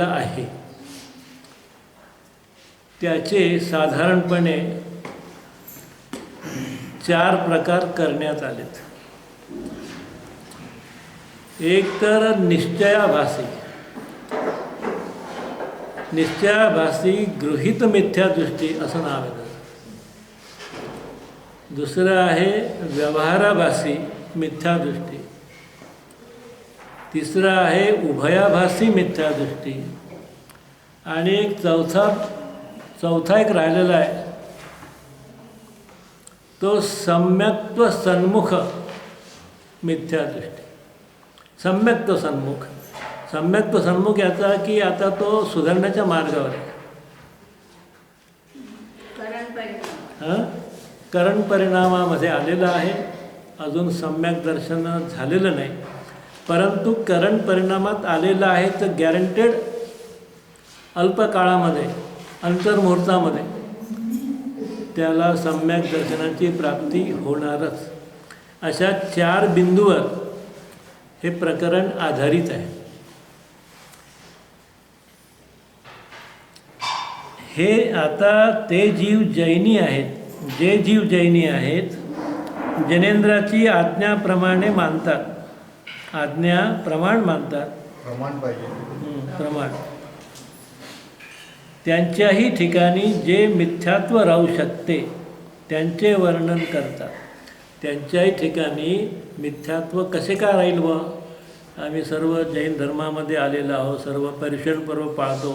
आहे त्याचे साधारणपणे 4 प्रकार करण्यात आलेत. एक तर निश्चयाभासी गृहीत मिथ्यादृष्टी असं नाव आहे. दुसरं आहे व्यवहाराभासी मिथ्यादृष्टी. तिसरं आहे उभयाभासी मिथ्यादृष्टी. आणि एक चौथा एक राहिलेला आहे तो सम्यक्त्व सन्मुख मिथ्यादृष्टी. सम्यक्त्व सन्मुख याचा की आता तो सुधारण्याच्या मार्गावर आहे. करण परिणामामध्ये आलेला आहे. अजून सम्यक दर्शन झालेलं नाही, परंतु करण परिणामात आलेलं आहे तर गॅरंटेड अल्पकाळामध्ये अंतर्मुहूर्तामध्ये त्याला सम्यक दर्शनाची प्राप्ती होणारच. अशा 4 बिंदूवर हे प्रकरण आधारित आहे. हे आता ते जीव जैनी आहेत, जे जीव जैनी आहेत जैनेंद्राची आज्ञाप्रमाणे मानतात. आज्ञा प्रमाण मानतात. प्रमाण त्यांच्याही ठिकाणी जे मिथ्यात्व राहू शकते त्यांचे वर्णन करतात. त्यांच्याही ठिकाणी मिथ्यात्व कसे का राहील व आम्ही सर्व जैन धर्मामध्ये आलेलो आहोत, सर्व पर्युषण पर्व पाळतो,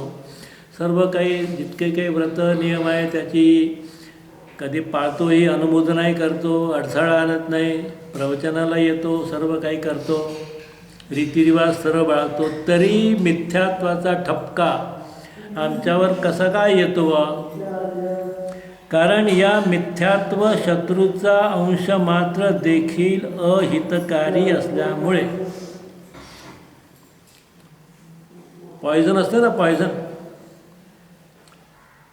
सर्व काही जितके काही व्रत नियम आहे त्याची कधी पाळतोही, अनुमोदनही करतो, अडथळा आणत नाही, प्रवचनाला येतो, सर्व काही करतो, रीतिरिवाज सर्व बाळगतो, तरी मिथ्यात्वाचा ठपका आमच्यावर कसा काय येतो वा? कारण या मिथ्यात्व शत्रूचा अंश मात्र देखील अहितकारी असल्यामुळे. पॉयझन असते ना, पॉयझन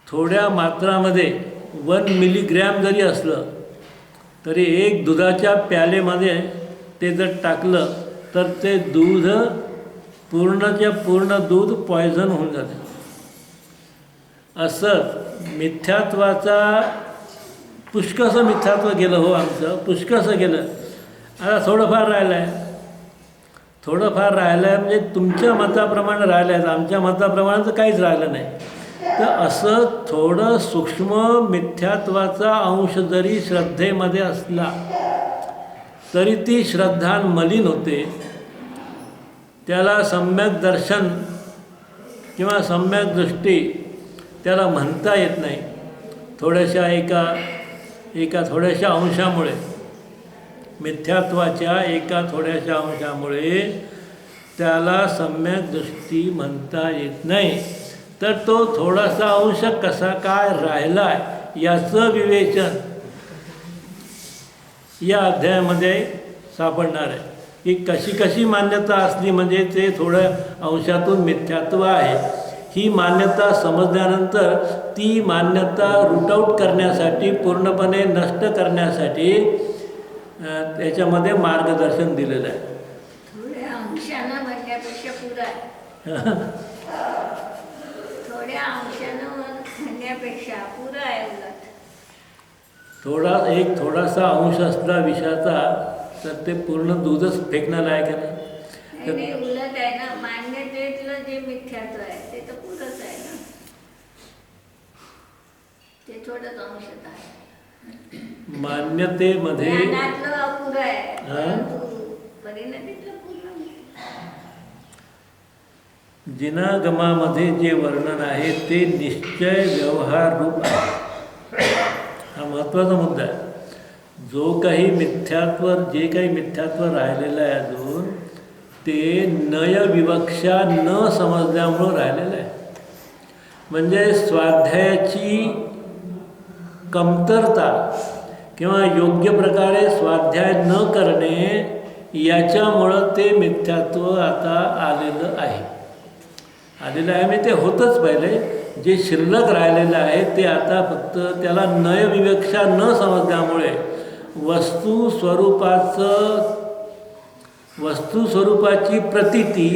थोड्या मात्रामध्ये 1 मिलीग्रॅम जरी असलं तरी एक दुधाच्या प्यालेमध्ये ते जर टाकलं तर ते दूध पूर्णच्या पूर्ण दूध पॉयझन होऊन जाते. असं मिथ्यात्वाचा पुष्कळसं मिथ्यात्व गेलं हो, आमचं पुष्कळसं गेलं. आता थोडंफार राहिलं आहे म्हणजे तुमच्या मताप्रमाणे राहिलं आहे, आमच्या मताप्रमाणे तर काहीच राहिलं नाही. तर असं थोडं सूक्ष्म मिथ्यात्वाचा अंश जरी श्रद्धेमध्ये असला तरी ती श्रद्धा मलिन होते. त्याला सम्यक दर्शन किंवा सम्यक दृष्टी त्याला म्हणता येत नाही. थोड्याशा एका थोड्याशा अंशामुळे, मिथ्यात्वाच्या एका थोड्याशा अंशामुळे त्याला सम्यक दृष्टी म्हणता येत नाही. तर तो थोडासा अंश कसा काय राहिला आहे याचं विवेचन या अध्यायामध्ये सापडणार आहे की कशी मान्यता असली म्हणजे ते थोड्या अंशातून मिथ्यात्व आहे. ही मान्यता समजल्यानंतर ती मान्यता रूट आऊट करण्यासाठी, पूर्णपणे नष्ट करण्यासाठी त्याच्यामध्ये मार्गदर्शन दिलेलं आहे. थोड्या अंशानं म्हणण्यापेक्षा पुरा आहे. थोड्या अंशानं म्हणण्यापेक्षा पुरा आहे. उलट थोडासा अंश असला विषाचा तर ते पूर्ण दूधच फेकणार आहे का नाही? उलट आहे ना, मान्यतेतलं जे मिथ्यात्व आहे ते तर पुरंच आहे ना, ते थोडंच अंशत आहे. मान्यतेमध्ये ज्ञानातलं अपुरं आहे, परिणतीतलं पूर्ण. जिनागमामध्ये जे वर्णन आहे ते निश्चय व्यवहार रूप आहे. हा महत्त्वाचा मुद्दा आहे. जो काही मिथ्यात्व राहिलेलं आहे अजून ते नयविवक्षा न समजल्यामुळं राहिलेलं आहे. म्हणजे स्वाध्यायाची कमतरता किंवा योग्य प्रकारे स्वाध्याय न करणे याच्यामुळं ते मिथ्यात्व आता आलेलं आहे. म्हणजे ते होतंच पहिले. जे शिल्लक राहिलेलं आहे ते आता फक्त त्याला नयविवक्षा न समजल्यामुळे वस्तू स्वरूपाची प्रतीती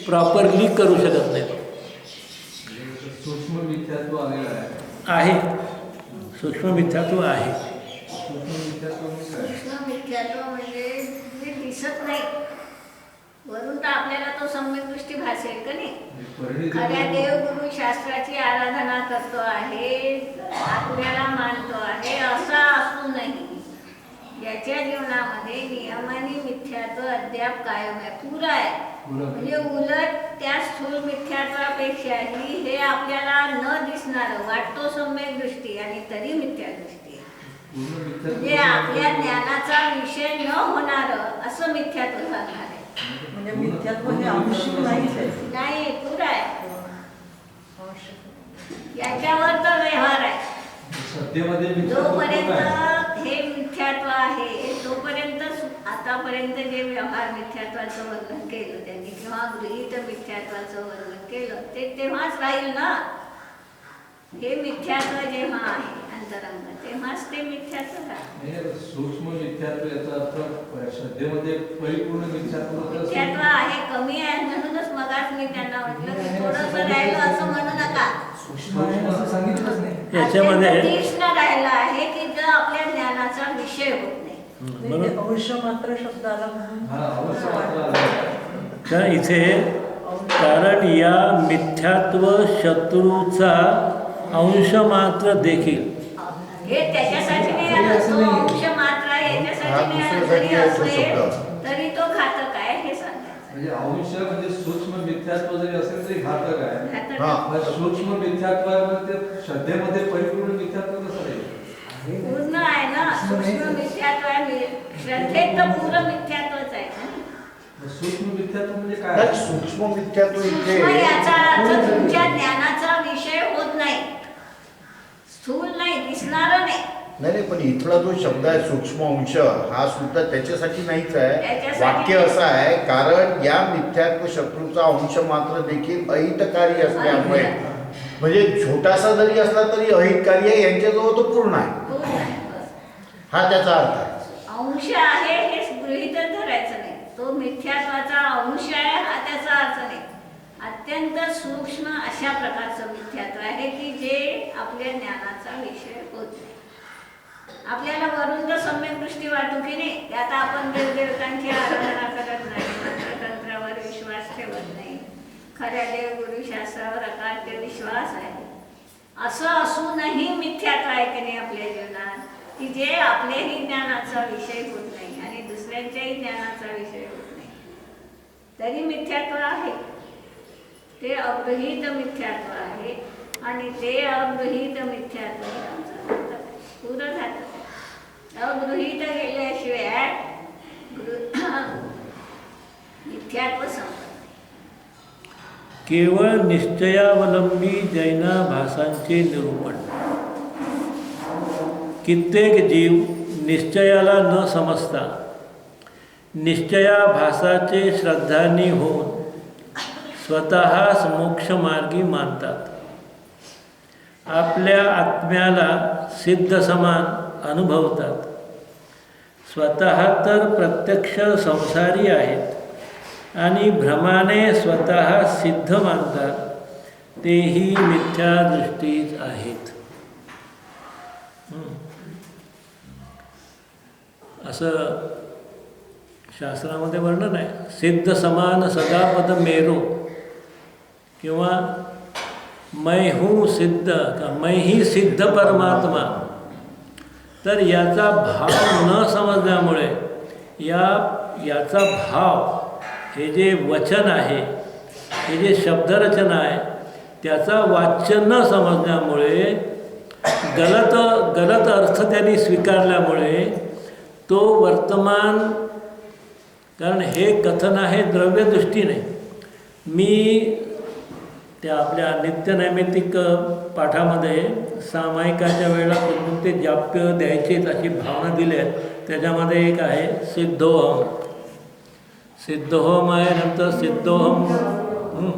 प्रॉपरली करू शकत नाही. आहे, सूक्ष्म मिथ्यात्व आहे. सूक्ष्म मिथ्यात्व म्हणजे जे दिसत नाही, वरून तर आपल्याला तो सम्यक दृष्टी भासेल का नाही. खऱ्या देवगुरु शास्त्राची आराधना करतो आहे, आत्म्याला मानतो आहे, असा असूनही याच्या जीवनामध्ये नियमाने मिथ्यात्व अद्याप कायम आहे, पुरा आहे. म्हणजे उलट त्या स्थूल मिथ्यात्वापेक्षाही हे आपल्याला न दिसणारं वाटतो सम्यक दृष्टी आणि तरी मिथ्या दृष्टी आहे. म्हणजे आपल्या ज्ञानाचा विषय न होणारं असं मिथ्यात्व सांगणार आहे. म्हणजे मिथ्यात्व हे आवश्यक नाहीच आहे. नाही, पुरा आहे. याच्यावर तर व्यवहार आहे. जोपर्यंत हे मिथ्यात्व आहे तोपर्यंत आतापर्यंत जे व्यवहार मिथ्यात्वाचं वर्णन केलं त्यांनी किंवा गृहीत मिथ्यात्वाचं वर्णन केलं ते तेव्हाच राहील ना. हे मिथ्यात्व जेव्हा आहे अंतरंग तेव्हाच ते मिथ्यात्व आहे. सूक्ष्म मिथ्यात्व याचा अर्थ श्रद्धेमध्ये परिपूर्ण मिथ्यात्व आहे, कमी आहे. म्हणूनच मगाच मी त्यांना म्हटलं की थोडंसं राहिलं असं म्हणू नका. सांगितलंच नाही. याच्यामध्ये तीक्ष्ण राहिला आहे की जो आपल्या ज्ञानाचा विषय होत नाही. अवश्य मात्र शब्द आला म्हणून तर इथे कारण या मिथ्यात्व शत्रूचा अंश मात्र देखील, हे त्याच्यासाठी नाही आलं, तो अंश मात्र आहे याच्यासाठी नाही आलं, जरी असले तरी तो घातक आहे हे सांगायचं. म्हणजे अंश म्हणजे सूक्ष्म मिथ्यात्व जरी असेल तरी घातक आहे. घातक सूक्ष्म मिथ्यात्वामध्ये परिपूर्ण मिथ्यात्व कसं आहे? पूर्ण आहे ना. सूक्ष्म मिथ्यात्व आहे, श्रद्धेत तर पूर्ण मिथ्यात्वच आहे ना. सूक्ष्म मिथ्यात्व म्हणजे काय? सूक्ष्म मिथ्यात्व इथे सूक्ष्म याचा अर्थ तुमच्या ज्ञानाचा विषय होत नाही, स्थूल नाही, दिसणार नाही. नाही, पण इथला जो शब्द आहे सूक्ष्म अंश हा सुद्धा त्याच्यासाठी नाहीच आहे. त्याच्यासाठी वाक्य असं आहे कारण या मिथ्यात्व शत्रूचा अंश मात्र देखील अहितकारी असल्यामुळे, म्हणजे छोटासा जरी असला तरी अहितकारी आहे, यांच्याजवळ तो पूर्ण आहे, पूर्ण आहे, बस. हा त्याचा अर्थ आहे. अंश आहे हे गृहीतच धरायचं नाही. तो मिथ्यात्वाचा अंश आहे हा त्याचा अर्थ नाही. अत्यंत सूक्ष्म अशा प्रकारचं मिथ्यात्व आहे की जे आपल्या ज्ञानाचा विषय होत नाही. आपल्याला वरून तर सम्यक दृष्टी वाटू की नाही, त्यात आपण देवदेवतांची आराधना करत नाही, मंत्रतंत्रावर विश्वास ठेवत नाही, खऱ्या देवगुरु शास्त्रावर अकाट्य विश्वास आहे, असं असूनही मिथ्यात्व आहे की नाही आपल्या जीवनात, की जे आपल्याही ज्ञानाचा विषय होत नाही आणि दुसऱ्यांच्याही ज्ञानाचा विषय होत नाही, तरी मिथ्यात्व आहे. ते अगृहीत मिथ्यात्व आहे आणि ते अगृहीत मिथ्यात्व पुरं घातक आहे. अगृहीत गेल्याशिवाय मिथ्यात्व संपत नाही. केवळ निश्चयावलंबी जैनाभासांचे निरूपण. कित्येक जीव निश्चयाला न समजता निश्चयाभासाचे श्रद्धानी होऊन स्वतःस मोक्षमार्गी मानतात. आपल्या आत्म्याला सिद्ध समान अनुभवतात. स्वतः तर प्रत्यक्ष संसारी आहेत आणि भ्रमाने स्वतः सिद्ध मानतात, तेही मिथ्या दृष्टीच आहेत. असं शास्त्रामध्ये वर्णन आहे. सिद्ध समान सदापद मेरो किंवा मैं हूँ सिद्ध का मैं ही सिद्ध परमात्मा. तर याचा भाव न समजल्यामुळे याचा भाव हे जे वचन आहे, हे जे शब्दरचना आहे, त्याचा वाच्य न समजल्यामुळे गलत अर्थ त्यांनी स्वीकारल्यामुळे तो वर्तमान, कारण हे कथन आहे द्रव्यदृष्टीने. मी त्या आपल्या नित्यनैमित्तिक पाठामध्ये सामायिकाच्या वेळेला कोणते जाप्य द्यायचेत अशी भावना दिली आहे. त्याच्यामध्ये एक आहे सिद्धोहम. सिद्धोहम आहे, नंतर सिद्धोहम.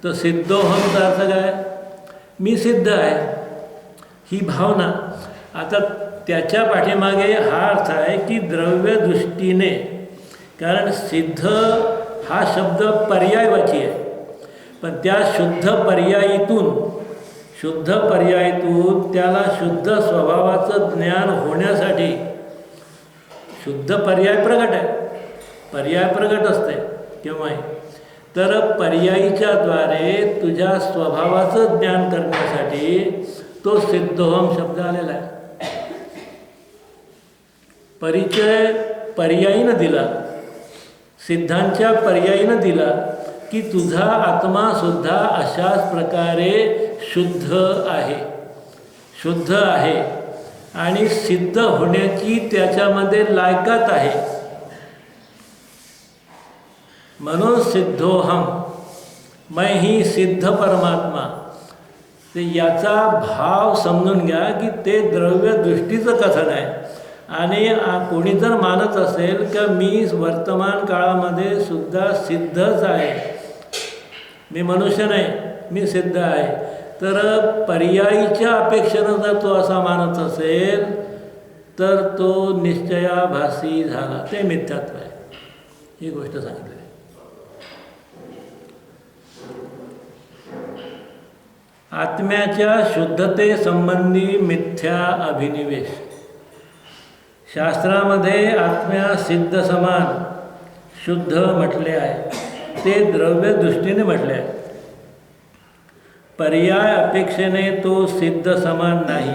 तर सिद्धोहमचा अर्थ काय? मी सिद्ध आहे, ही भावना. आता त्याच्या पाठीमागे हा अर्थ आहे की द्रव्यदृष्टीने, कारण सिद्ध हा शब्द पर्यायवाची आहे, पण त्या शुद्ध पर्यायीतून शुद्ध पर्यायीतून त्याला शुद्ध स्वभावाचं ज्ञान होण्यासाठी शुद्ध पर्याय प्रगट आहे, पर्याय प्रगट असते केव्हाही, तर पर्यायीच्या द्वारे तुझ्या स्वभावाचं ज्ञान करण्यासाठी तो सिद्धोहम शब्द आलेला आहे. परिचय पर्यायीनं दिला, सिद्धांच्या पर्यायीनं दिला की तुझा आत्मासुद्धा अशाच प्रकारे शुद्ध आहे, शुद्ध आहे आणि सिद्ध होण्याची त्याच्यामध्ये लायकात आहे. म्हणून सिद्धोहम, मैं ही सिद्ध परमात्मा. ते याचा भाव समजून घ्या की ते द्रव्य दृष्टीचं कथन आहे. आणि कोणी जर मानत असेल की मी वर्तमान काळामध्ये सुद्धा सिद्धच आहे, मी मनुष्य नाही, मी सिद्ध आहे, तर पर्यायीच्या अपेक्षेनं जर तो असा मानत असेल तर तो निश्चयाभासी झाला, ते मिथ्यात्व आहे. ही गोष्ट सांगितली. आत्म्याच्या शुद्धतेसंबंधी मिथ्या अभिनिवेश. शास्त्रामध्ये आत्म्या सिद्ध समान शुद्ध म्हटले आहे, ते द्रव्य दृष्टीने म्हटले आहे. पर्याय अपेक्षेने तो सिद्ध समान नाही.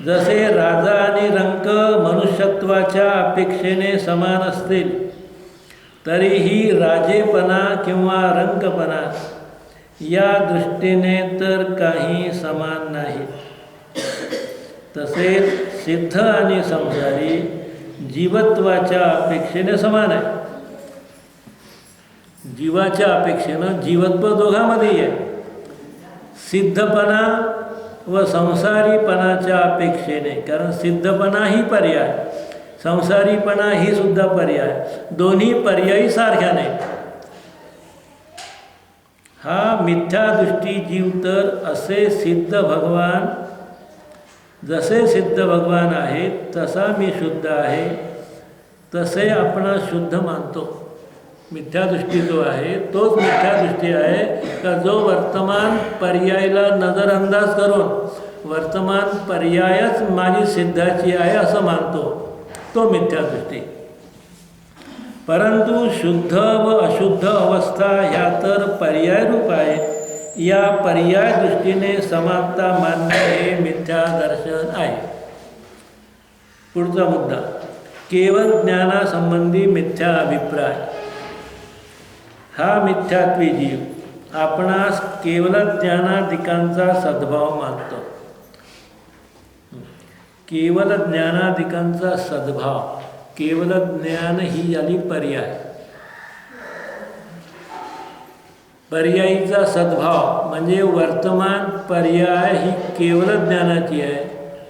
जसे राजा आणि रंक मनुष्यत्वाच्या अपेक्षेने समान असतील तरीही राजेपणा किंवा रंकपणा या दृष्टीने तर काही समान नाही. तसेच सिद्ध आणि संसारी जीवत्वाच्या अपेक्षेने समान आहे. जीवाच्या अपेक्षेनं जीवत्व दोघांमध्ये आहे. सिद्धपणा व संसारीपणाच्या अपेक्षेने, कारण सिद्धपणा ही पर्याय, संसारीपणा ही सुद्धा पर्याय, दोन्ही पर्यायी सारख्या नाहीत. हा मिथ्या दृष्टी जीव तर असे सिद्ध भगवान, जसे सिद्ध भगवान आहेत तसा मी शुद्ध आहे, तसे आपण शुद्ध मानतो. मिथ्या दृष्टी जो आहे तोच मिथ्या दृष्टी आहे का जो वर्तमान पर्यायाला नजरअंदाज करून वर्तमान पर्यायच माझी सिद्धाची आहे असं मानतो, तो मिथ्या दृष्टी. परंतु शुद्ध व अशुद्ध अवस्था ह्या तर पर्याय रूप आहे. या पर्याय दृष्टीने समानता मानणे हे मिथ्या दर्शन आहे. पुढचा मुद्दा, केवळ ज्ञानासंबंधी मिथ्या अभिप्राय. हा मिथ्यात्वी जीव आपणास केवळ ज्ञानाधिकांचा सद्भाव मानतो. केवळ ज्ञानाधिकांचा सद्भाव, केवळ ज्ञान ही झाली पर्याय. पर्यायीचा सद्भाव म्हणजे वर्तमान पर्याय ही केवळ ज्ञानाची आहे,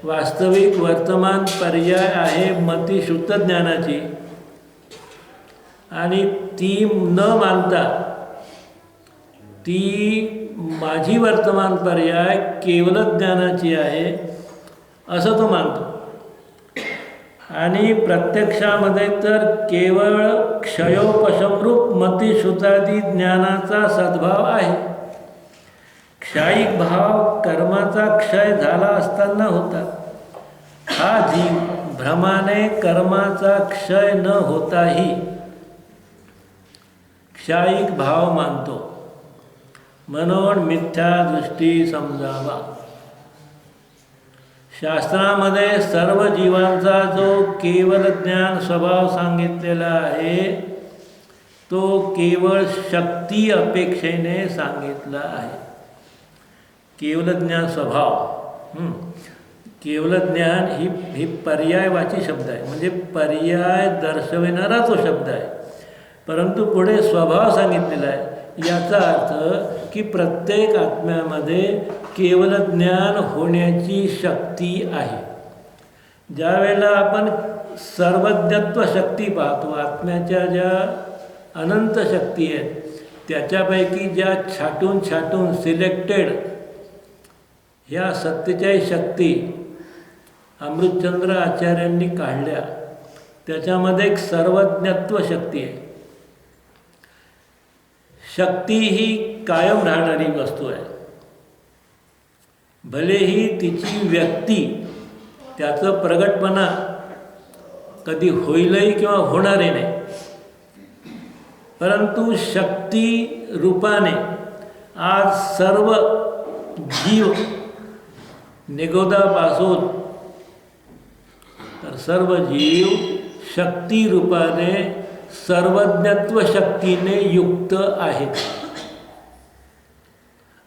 वास्तविक वर्तमान पर्याय आहे मती शुद्ध ज्ञानाची. आणि ती न मानता ती माझी वर्तमान पर्याय केवळ ज्ञानाची आहे असं तो मानतो. आणि प्रत्यक्षामध्ये तर केवळ क्षयोपशमरूप मतिशुद्धादी ज्ञानाचा सद्भाव आहे. क्षयिक भाव कर्माचा क्षय झाला असताना होता. हा जीव भ्रमाने कर्माचा क्षय न होताही क्षयिक भाव मानतो. म्हणून मिथ्या दृष्टी समजावा. शास्त्रामध्ये सर्व जीवांचा जो केवळ ज्ञान स्वभाव सांगितलेला आहे तो केवळ शक्ती अपेक्षेने सांगितला आहे. केवळ ज्ञान स्वभाव, केवळ ज्ञान ही पर्यायवाची शब्द आहे, म्हणजे पर्याय दर्शविणारा तो शब्द आहे. परंतु पुढे स्वभाव सांगितलेला आहे. याचा अर्थ की प्रत्येक आत्म्यामध्ये केवळ ज्ञान होण्याची शक्ती आहे. ज्या वेळेला आपण सर्वज्ञत्व शक्ती पाहतो, आत्म्याच्या ज्या अनंत शक्ती आहेत त्याच्यापैकी ज्या छाटून छाटून सिलेक्टेड ह्या 47 शक्ती अमृतचंद्र आचार्यांनी काढल्या, त्याच्यामध्ये एक सर्वज्ञत्व शक्ती आहे. शक्ती ही कायम राहणारी वस्तू आहे. भलेही तिची व्यक्ती, त्याचं प्रगटपणा कधी होईलही किंवा होणारही नाही, परंतु शक्ती रूपाने आज सर्व जीव निगोदापासून तर सर्व जीव शक्ती रूपाने सर्वज्ञत्व शक्तीने युक्त आहेत.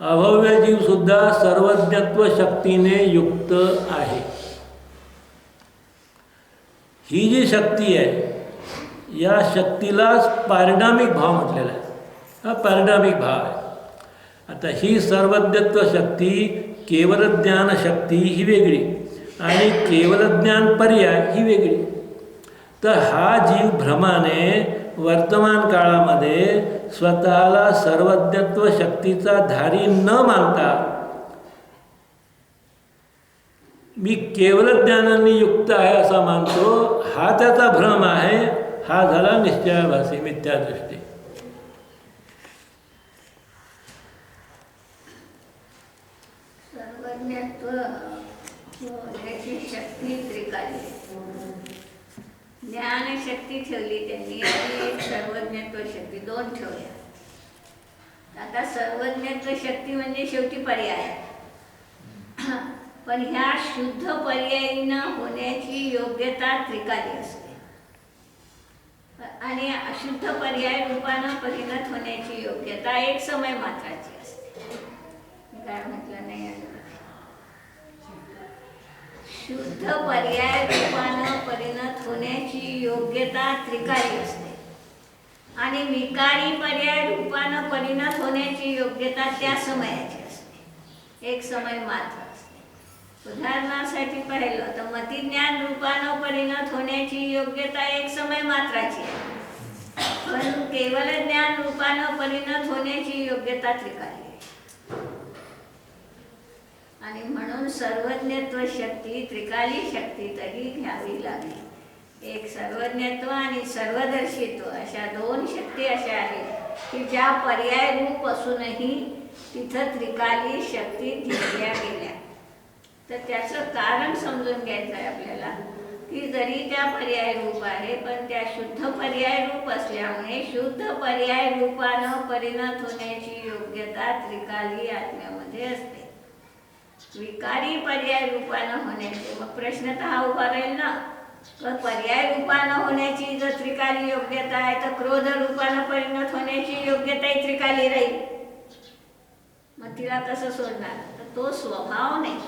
अभव्य जीव सुद्धा सर्वज्ञत्व शक्तीने युक्त आहे. ही जी शक्ती आहे, या शक्तीलाच पारिणामिक भाव म्हटलेला आहे. हा पारिणामिक भाव आहे. आता ही सर्वज्ञत्व शक्ती केवल ज्ञान शक्ती ही वेगळी आणि केवल ज्ञान पर्याय ही वेगळी. तर हा जीव भ्रमाने वर्तमान काळामध्ये स्वतःला सर्वज्ञत्व शक्तीचा धारी न मानता मी केवल ज्ञानाने युक्त आहे असा मानतो, हा त्याचा भ्रम आहे. हा झाला निश्चयाभासी मिथ्यादृष्टी. सर्वज्ञत्व याची शक्ती त्रिकाली. ज्ञानशक्ती ठेवली त्यांनी आणि सर्वज्ञत्व शक्ती दोन ठेवल्या. आता सर्वज्ञत्व शक्ती म्हणजे शेवटी पर्याय, पण ह्या शुद्ध पर्यायीनं होण्याची योग्यता त्रिकाली असते आणि अशुद्ध पर्याय रूपानं परिणत होण्याची योग्यता एक समय मात्राची असते. काय म्हटलं नाही आलं. शुद्ध पर्याय रूपानं परिणत होण्याची योग्यता त्रिकाली असते आणि विकारी पर्याय रूपानं परिणत होण्याची योग्यता त्या समयाची असते, एक समय मात्र असते. उदाहरणासाठी पाहिलं तर मतिज्ञान रूपानं परिणत होण्याची योग्यता एक समय मात्राची आहे, पण केवल ज्ञान रूपानं परिणत होण्याची योग्यता त्रिकाली आहे. आणि म्हणून सर्वज्ञत्व शक्ती त्रिकाली शक्ती तरी घ्यावी लागली. एक सर्वज्ञत्व आणि सर्वदर्शित्व अशा दोन शक्ती अशा आहेत की ज्या पर्याय रूप असूनही तिथं त्रिकाली शक्ती घेतल्या गेल्या. तर त्याचं कारण समजून घ्यायचं आहे आपल्याला की जरी त्या पर्याय रूप आहे, पण त्या शुद्ध पर्याय रूप असल्यामुळे शुद्ध पर्याय रूपानं परिणत होण्याची योग्यता त्रिकाली आत्म्यामध्ये असते. विकारी पर्याय रूपानं होण्याचे मग प्रश्न तर हा उभा राहील ना, तर पर्याय रूपानं होण्याची जर त्रिकाली योग्यता आहे तर क्रोध रूपानं परिणत होण्याची योग्यताही त्रिकाली राहील. मग तिला कसं सोडणार? तर तो स्वभाव नाही.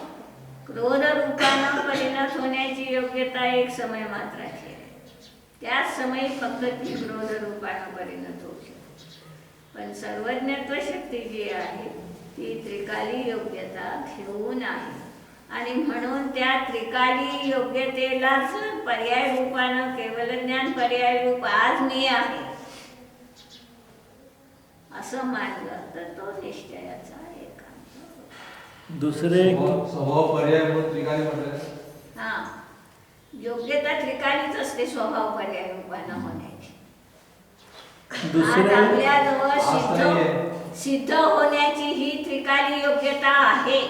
क्रोध रूपानं परिणत होण्याची योग्यता एक समय मात्राची आहे, त्याच समयी फक्त ती क्रोध रूपानं परिणत होऊ शकते. पण सर्वज्ञत्व शक्ती जी आहे ती त्रिकाली योग्यता घेऊन आहे आणि म्हणून त्या त्रिकाली योग्यतेलाच पर्याय रूपानं केवल ज्ञान पर्याय रूप आज मी आहे असं मानलं तर तो निश्चयाचा एकांत. दुसरे स्वभाव पर्याय म्हणून त्रिकाली म्हटलं. हा, योग्यता त्रिकालीच असते स्वभाव पर्याय रूपानं होण्याची. आज आपल्याजवळ सिद्ध होण्याची ही त्रिकाली योग्यता आहे.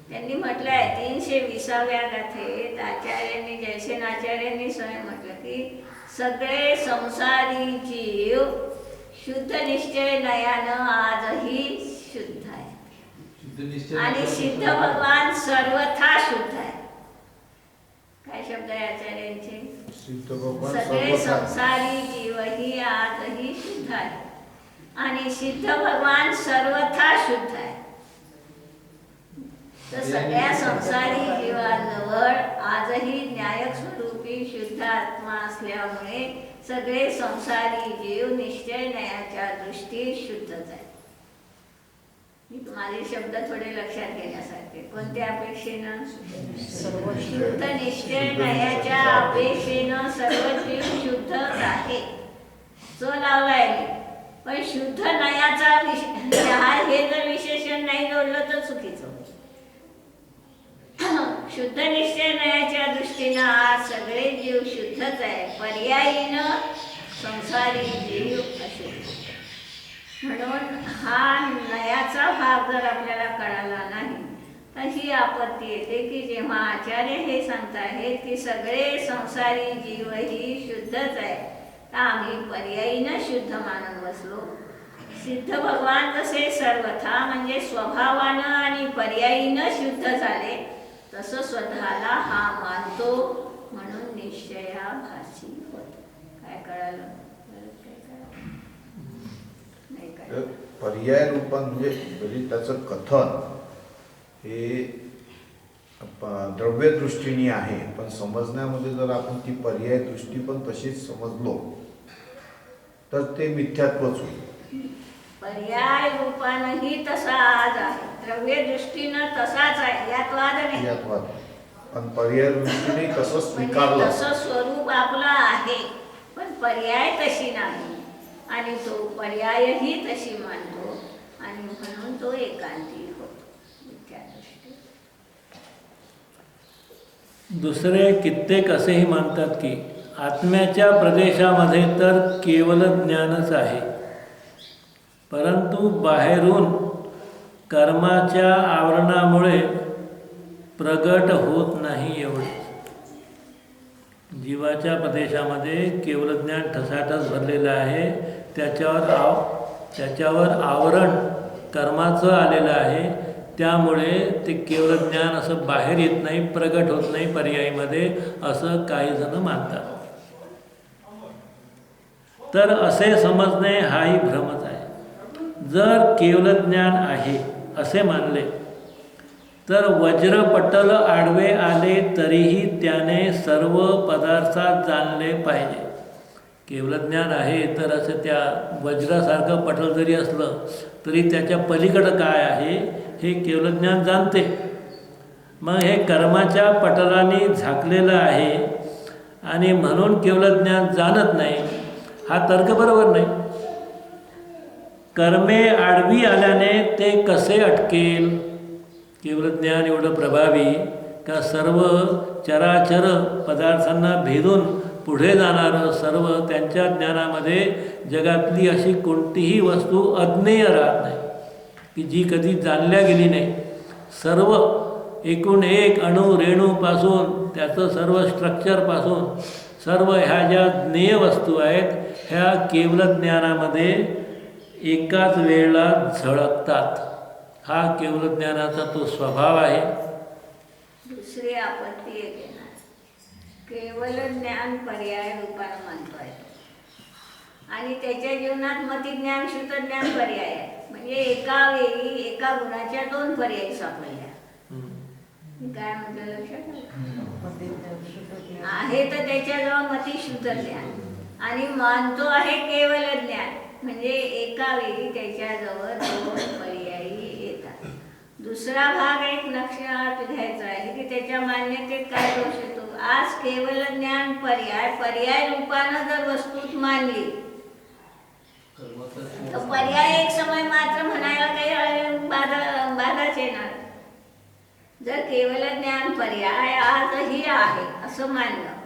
त्यांनी म्हटलंय 320व्या गाथेत आचार्यांनी जयसेनाचार्यांनी स्वयं म्हटलं की सगळे संसारी जीव शुद्ध निश्चय नयानं आजही शुद्ध आहे आणि सिद्ध भगवान सर्वथा शुद्ध आहे. काय शब्द आहे आचार्यांचे? सगळे संसारी जीवही आजही शुद्ध आहे आणि सिद्ध भगवान सर्वथा शुद्ध आहे. तर सगळ्या संसारी जीवांजवळ आजही न्यायक स्वरूपी शुद्ध आत्मा असल्यामुळे सगळे संसारी जीव निश्चय न्यायाच्या दृष्टी शुद्धच आहे. माझे शब्द थोडे लक्षात घेण्यासारखे. कोणत्या अपेक्षेनं? शुद्ध निश्चय न्यायाच्या अपेक्षेनं सर्व जीव शुद्धच आहे. जो लावलाय पण शुद्ध नयाचा हे जर विशेषण नाही जोडलं तर चुकीचं. शुद्ध निश्चय नयाच्या दृष्टीनं आज सगळे जीव शुद्धच आहे, पर्यायीनं संसारी जीव अशुद्ध. म्हणून हा नयाचा भाग जर आपल्याला कळाला नाही तर ही आपत्ती येते की जेव्हा आचार्य हे सांगताहेत की सगळे संसारी जीवही शुद्धच आहे तर आम्ही पर्यायीनं शुद्ध मानून बसलो. सिद्ध भगवान जसे सर्वथा म्हणजे स्वभावानं आणि पर्यायीनं शुद्ध झाले तसं स्वतःला हा मानतो म्हणून निश्चयाभासी होतो. काय कळालं? काय कळालं? नाही तर कळालं. पर्याय रूपात म्हणजे त्याचं कथन हे द्रव्यदृष्टीने आहे, पण समजण्यामध्ये जर आपण ती पर्याय दृष्टी पण तशीच समजलो तर ते मिथ्यात्वच होईल. पर्याय रूपानंही तसा आज आहे, द्रव्य दृष्टीनं तसाच आहे, यात वाद नाही. यात वाद. पण पर्याय दृष्टीने तसं म्हणजे स्वीकारलं तसं स्वरूप आपलं आहे पण पर्याय तशी नाही आणि तो पर्यायही तशी मानतो आणि म्हणून तो एकांती होतो मिथ्या दृष्टी. दुसरे कित्येक असेही मानतात की आत्म्याच्या प्रदेशामध्ये तर केवल ज्ञानच आहे, परंतु बाहेरून कर्माच्या आवरणामुळे प्रगट होत नाही एवढे. जीवाच्या प्रदेशामध्ये केवल ज्ञान ठसाठस भरलेलं आहे, त्याच्यावर आवरण कर्माचं आलेलं आहे, त्यामुळे ते केवल ज्ञान असं बाहेर येत नाही, प्रगट होत नाही पर्यायीमध्ये, असं काही जण मानतात. तर असे समजणे हाही भ्रमच आहे. जर केवल ज्ञान आहे असे मानले तर वज्रपटल आडवे आले तरीही त्याने सर्व पदार्थात जाणले पाहिजे. केवल ज्ञान आहे तर असं त्या वज्रासारखं पटल जरी असलं तरी त्याच्या पलीकडं काय आहे हे केवल ज्ञान जाणते. मग हे कर्माच्या पटलाने झाकलेलं आहे आणि म्हणून केवल ज्ञान जाणत नाही, हा तर्क बरोबर नाही. कर्मे आडवी आल्याने ते कसे अटकेल? केवल ज्ञान एवढं प्रभावी का सर्व चराचर पदार्थांना भेदून पुढे जाणारं, सर्व त्यांच्या ज्ञानामध्ये जगातली अशी कोणतीही वस्तू अज्ञेय राहत नाही की जी कधी जाणल्या गेली नाही. सर्व एकूण एक अणु रेणूपासून त्याचं सर्व स्ट्रक्चरपासून सर्व ह्या ज्या ज्ञेय वस्तू आहेत ह्या केवल ज्ञानामध्ये एकाच वेळेला झळकतात. हा केवल ज्ञानाचा तो स्वभाव आहे. दुसरी आपत्ती येते ना, केवल ज्ञान पर्याय रूपानं मानतोय आणि त्याच्या जीवनात मतिज्ञान शुद्धज्ञान पर्याय आहे. म्हणजे एका वेळी एका गुणाच्या दोन पर्याय सापडल्या. काय म्हटलं लक्षात आहे? तर त्याच्याजवळ मती शुद्ध ज्ञान आणि मानतो आहे केवल ज्ञान, म्हणजे एका वेळी त्याच्याजवळ दोन पर्यायी येतात. दुसरा भाग एक लक्षात घ्यायचा आहे की त्याच्या मान्यतेत काय दोष येतो. आज केवल ज्ञान पर्याय रूपानं जर वस्तूत मानली तर पर्याय एक समय मात्र म्हणायला काही बाधाच येणार. जर केवल ज्ञान पर्याय आजही आहे असं मानलं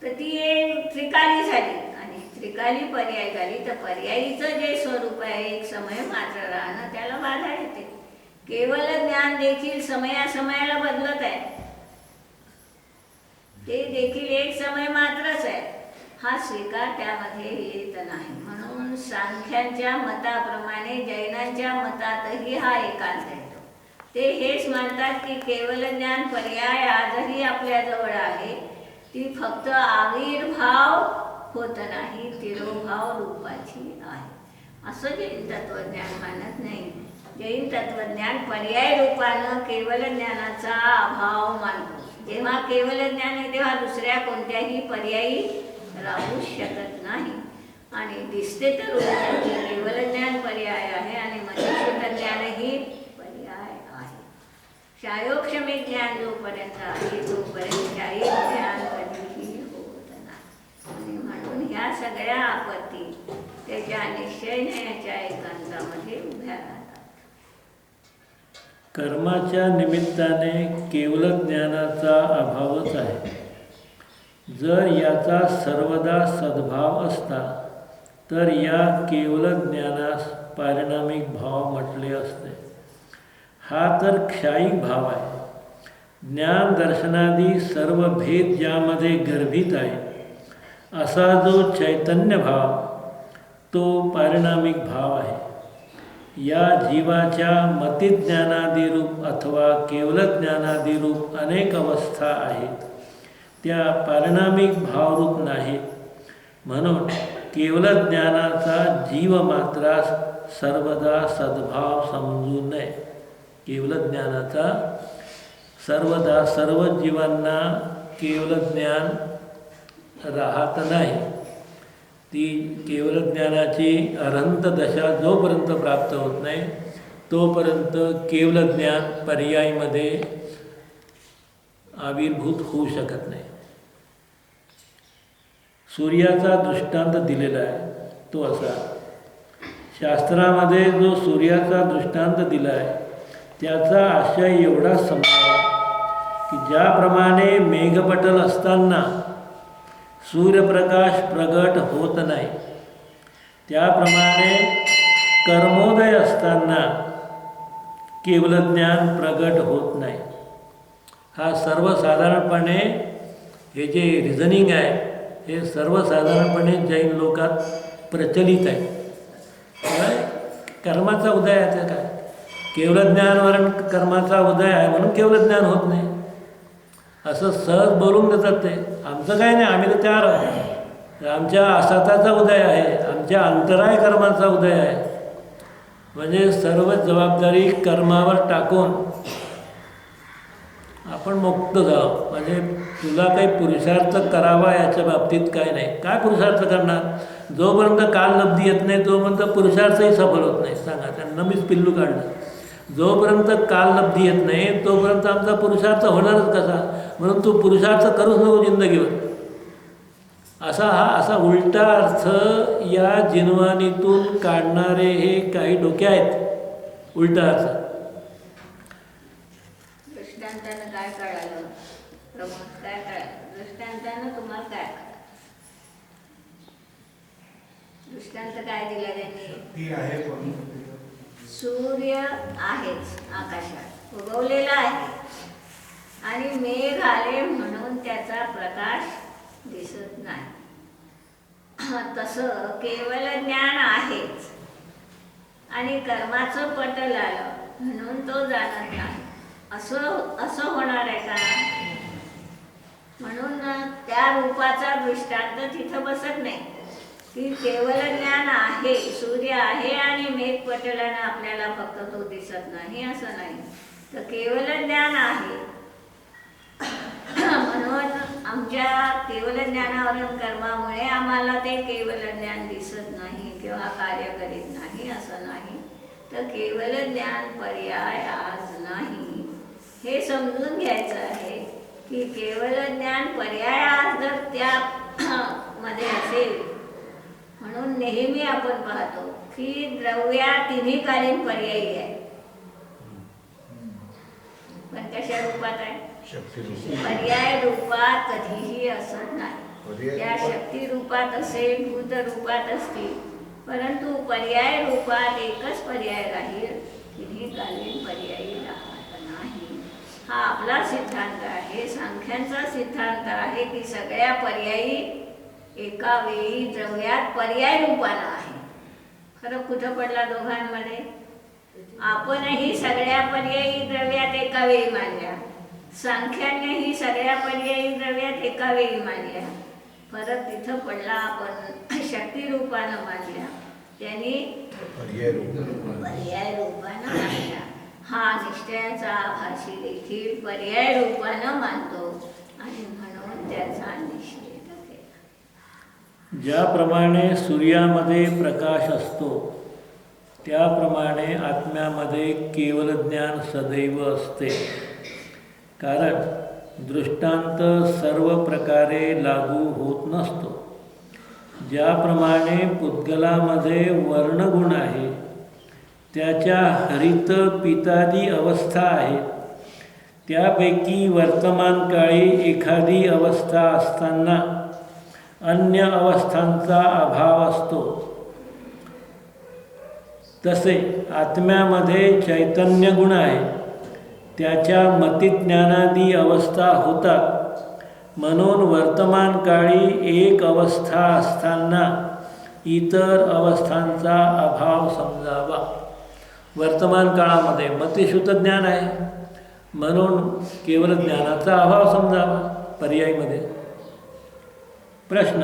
तर ती एक त्रिकाली झाली आणि त्रिकाली पर्याय झाली तर पर्यायीचं जे स्वरूप आहे एक समय मात्र राहणं त्याला बाधा येते. केवल ज्ञान देखील समयाला बदलत आहे, ते देखील एक समय मात्रच आहे, हा स्वीकार त्यामध्ये येत नाही. म्हणून सांख्यांच्या मताप्रमाणे जैनांच्या मतातही हा एकांत येतो. ते हेच मानतात की केवल ज्ञान पर्याय आजही आपल्याजवळ आहे, ती फक्त आविर्भाव होत नाही, तिरोभाव रूपाची आहे असं जैन तत्वज्ञान मानत नाही. जैन तत्वज्ञान पर्याय रूपानं केवल ज्ञानाचा अभाव मानतो. जेव्हा केवल ज्ञान आहे तेव्हा दुसऱ्या कोणत्याही पर्यायी राहू शकत नाही आणि दिसते तर केवल ज्ञान पर्याय आहे आणि मनुष्य ज्ञानही पर्याय आहे. शायोक्षमी ज्ञान जोपर्यंत आहे तोपर्यंत शारीरिक ज्ञान कधीही होत नाही आणि म्हणून ह्या सगळ्या आपत्ती त्याच्या निश्चयण्याच्या एकांतामध्ये उभ्या राहतात. कर्माच्या निमित्ताने केवल ज्ञानाचा अभावच आहे. जर याचा सर्वदा सद्भाव असता तर या केवल ज्ञानास पारिणामिक भाव म्हटले असते. हा तर क्षायिक भाव आहे. ज्ञान दर्शनादी सर्व भेद ज्यामध्ये गर्भित आहे असा जो चैतन्य भाव तो पारिणामिक भाव आहे. या जीवाच्या मतिज्ञानादिरूप अथवा केवलज्ञानादिरूप अनेक अवस्था आहेत, त्या पारिणामिक भावरूप नाहीत. म्हणून केवलज्ञानाचा जीवमात्रास सर्वदा सद्भाव समजू नये. केवलज्ञानाचा सर्वदा सर्व जीवांना केवलज्ञान राहत नाही. ती केवलज्ञानाची अनंत दशा जोपर्यंत प्राप्त होत नाही तोपर्यंत केवलज्ञान पर्यायीमध्ये आविर्भूत होऊ शकत नाही. सूर्याचा दृष्टांत दिलेला आहे तो असा. शास्त्रामध्ये जो सूर्याचा दृष्टांत दिला आहे त्याचा आशय एवढा समजावा की ज्याप्रमाणे मेघपटल असताना सूर्यप्रकाश प्रगट होत नाही, त्याप्रमाणे कर्मोदय असताना केवलज्ञान प्रगट होत नाही. हा सर्वसाधारणपणे हे जे रिझनिंग आहे हे सर्वसाधारणपणे जैन लोकात प्रचलित आहे. कर्माचा उदय आहे काय, केवलज्ञानवरून कर्माचा उदय आहे म्हणून केवलज्ञान होत नाही असं सहज बोलून देतात ते. आमचं काय नाही, आम्ही तर तयार आहोत. आमच्या असताचा उदय आहे, आमच्या अंतराय कर्माचा उदय आहे. म्हणजे सर्व जबाबदारी कर्मावर टाकून आपण मुक्त जावं. म्हणजे तुला काही पुरुषार्थ करावा याच्या बाबतीत काय नाही. काय पुरुषार्थ करणार? जोपर्यंत काललब्धी येत नाही तोपर्यंत पुरुषार्थही सफल होत नाही. सांगा, त्यांना मीच पिल्लू काढलं. जोपर्यंत काललब्धी येत नाही तोपर्यंत आमचा पुरुषार्थ होणारच कसा? म्हणून तू पुरुषार्थ करूच नको जिंदगीवर. असा उलटा अर्थ या जिनवानीतून काढणारे हे काही डोके आहेत. उलटा अर्थ. दृष्टांतानं काय कळालं प्रमोद? काय कळालं दृष्टांतानं तुम्हाला? काय दृष्टांत काय दिला त्यांनी? सूर्य आहेच आकाशात उगवलेला आहे आणि मेघ आले म्हणून त्याचा प्रकाश दिसत नाही. तसं केवल ज्ञान आहेच आणि कर्माचं पटल आलं म्हणून तो जाणत नाही. असं होणार आहे का? म्हणून त्या रूपाचा दृष्टांत तिथं बसत नाही की केवल ज्ञान आहे, सूर्य आहे आणि मेघपटलानं आपल्याला फक्त तो दिसत नाही असं नाही. तर केवल ज्ञान आहे म्हणून आमच्या केवल ज्ञानावरून कर्मामुळे आम्हाला ते केवल ज्ञान दिसत नाही किंवा कार्य करीत नाही असं नाही. तर केवल ज्ञान पर्याय आज नाही हे समजून घ्यायचं आहे की केवल ज्ञान पर्याय आज जर त्या मध्ये असेल. म्हणून नेहमी आपण पाहतो की द्रव्या तिन्ही कालीन पर्यायी आहे. पण कशा रूपात आहे? पर्याय रूपात कधीही असत नाही. त्या शक्ती रूपात असेल, भूत रूपात असतील, परंतु पर्याय रूपात एकच पर्याय राहील, तिन्ही कालीन पर्यायी राहत नाही. हा आपला सिद्धांत आहे. सांख्यांचा सिद्धांत आहे की सगळ्या पर्यायी एका वेळी द्रव्यात पर्याय रूपानं आहे. फरक कुठं पडला दोघांमध्ये? आपणही सगळ्या पर्यायी द्रव्यात एका वेळी मानल्या, सांख्यानेही सगळ्या पर्यायी द्रव्यात एका वेळी मानल्या. फरक तिथं पडला आपण शक्ती रूपानं मानल्या, त्यांनी पर्याय रूपानं मानल्या. हा निश्चयाचा आभासी देखील पर्याय रूपानं मानतो आणि म्हणून त्याचा निश्चय. ज्याप्रमाणे सूर्यामध्ये प्रकाश असतो त्याप्रमाणे आत्म्यामध्ये केवल ज्ञान सदैव असते. कारण दृष्टांत सर्व प्रकारे लागू होत नसतो. ज्याप्रमाणे पुद्गलामध्ये वर्णगुण आहे, त्याच्या हरित पितादी अवस्था आहेत, त्यापैकी वर्तमान काळी एखादी अवस्था असताना अन्य अवस्थांचा अभाव असतो. तसे आत्म्यामध्ये चैतन्य गुण आहे, त्याच्या मतिज्ञानादी अवस्था होतात. म्हणून वर्तमान काळी एक अवस्था असताना इतर अवस्थांचा अभाव समजावा. वर्तमान काळामध्ये मतिशुद्ध ज्ञान आहे, म्हणून केवळ ज्ञानाचा अभाव समजावा. पर्यायीमध्ये प्रश्न: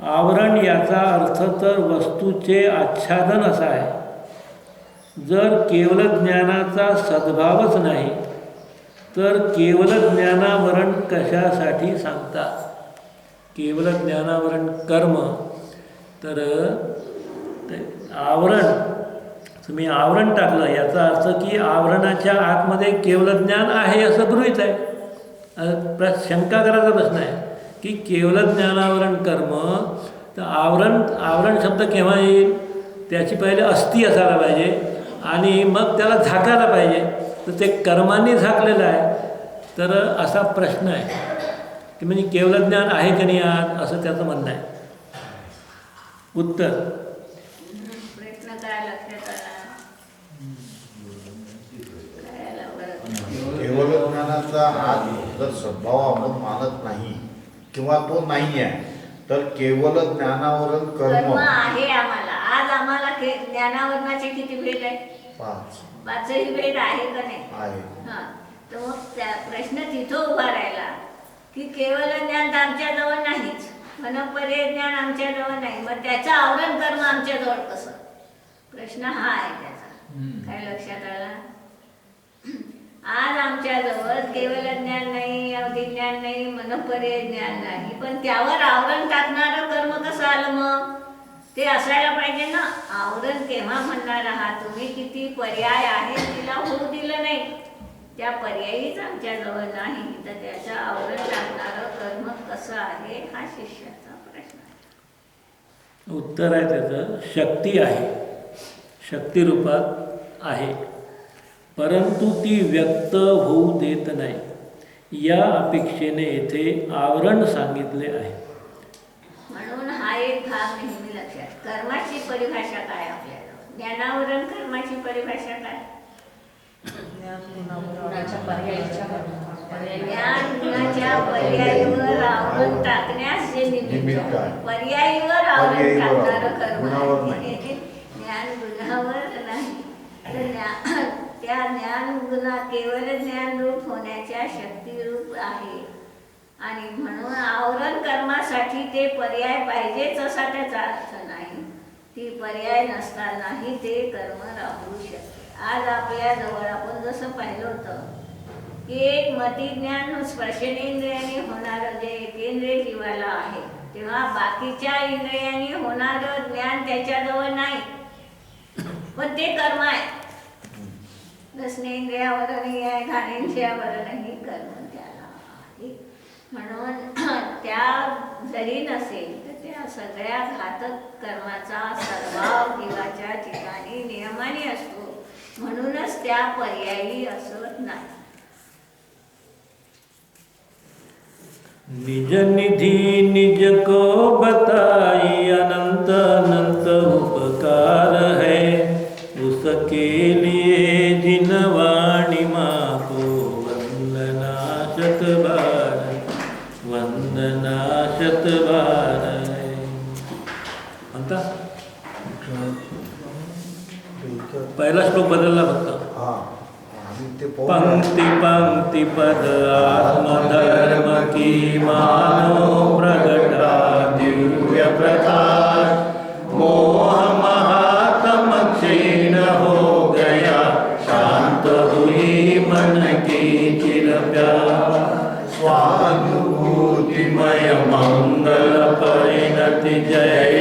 आवरण याचा अर्थ तर वस्तूचे आच्छादन असा आहे. जर केवळ ज्ञानाचा सद्भावच नाही तर केवळ ज्ञानावरण कशासाठी सांगतात? केवळ ज्ञानावरण कर्म, तर आवरण, तुम्ही आवरण टाकलं याचा अर्थ की आवरणाच्या आतमध्ये केवळ ज्ञान आहे असं गृहीत आहे. शंका करायचा प्रश्न आहे की केवळ ज्ञानावरण कर्म, तर आवरण शब्द केव्हा येईल? त्याची पहिले अस्थि असायला पाहिजे आणि मग त्याला झाकायला पाहिजे, तर ते कर्मांनी झाकलेलं आहे. तर असा प्रश्न आहे की म्हणजे केवळ ज्ञान आहे की नाही आत, असं त्याचं म्हणणं आहे. उत्तर: प्रयत्न काय लक्षात आला? काय आला बरं? केवळ ज्ञानाचा आज जर सद्भाव आपण मानत नाही किंवा तो नाही आहे, तर केवळ ज्ञानावरण कर्म कर्म आहे आम्हाला. आज आम्हाला ज्ञानावरणाचे किती भेद आहे? 5 पाचही भेद आहे का नाही? आहे. हां, तर मग त्या प्रश्न तिथं उभा राहिला की केवळ ज्ञान तर आमच्याजवळ नाहीच, मनपर्याय ज्ञान आमच्याजवळ नाही, मग त्याचं आवरण कर्म आमच्याजवळ कसं? प्रश्न हा आहे त्याचा. काय लक्षात आला? आज आमच्याजवळ केवळ ज्ञान नाही, अवधिज्ञान नाही, मनपर्याय ज्ञान नाही, पण त्यावर आवरण टाकणारं कर्म कसं आलं? मग ते असायला पाहिजे ना. आवरण केव्हा म्हणणार आहात तुम्ही? किती पर्याय आहे तिला होऊ दिलं नाही, त्या पर्यायीच आमच्याजवळ नाही, तर त्याचं आवरण टाकणारं कर्म कसं आहे हा शिष्याचा प्रश्न आहे. उत्तर आहे त्याचं शक्ती आहे, शक्तिरूपात आहे, परंतु ती व्यक्त होऊ देत नाही. या अपेक्षेने येथे आवरण सांगितले आहे. म्हणून हा एक भाग नेहमी लक्षात. कर्माची परिभाषा काय आपल्याला? ज्ञानावरण कर्माची परिभाषा काय? गुणाच्या पर्यायाच्या ज्ञान गुणाच्या पर्यायीवर आवरण टाकण्यास जे निमित्त आहे, पर्यायीवर आवरण टाकणारं कर्म गुणावर आहे. नाही. ज्ञान गुणावर नाही, तर त्या ज्ञान गुणा केवळ ज्ञानरूप होण्याच्या शक्तिरूप आहे. आणि म्हणून आवरण कर्मासाठी ते पर्याय पाहिजेच असा त्याचा अर्थ नाही. ती पर्याय नसतानाही ते कर्म राहू शकते. आज आपल्याजवळ आपण जसं पाहिलं होतं की एक मतिज्ञान स्पर्शनेंद्रियाने होणारं जे एकेंद्रिय जीवाला आहे, तेव्हा बाकीच्या इंद्रियांनी होणारं ज्ञान त्याच्याजवळ नाही, पण ते कर्म आहे. रसनेंद्रियावरही आहे, घाणेंद्रियावरही कर्म त्याला आहे. म्हणून त्या जरी नसेल तर त्या सगळ्या घातक कर्माचा सर्वाव जीवाच्या ठिकाणी नियमाने असतो, म्हणूनच त्या पर्यायी असत नाही. निज निधि निज को बताई अनंत अनंत उपकार है, उसके लिए जिन वाणी माँ को वंदना शत बार, वंदना शत बार है. म्हणता पहिला श्लोक बदलला फक्त. पंक्ति पंक्ति पद आत्मधर्म की मानो प्रगटा दिव्य प्रकाश, मोह महात्म क्षीण हो गया, शांत हुई मन की चिर प्यास, स्वानुभूतिमय मंगल परिणति जय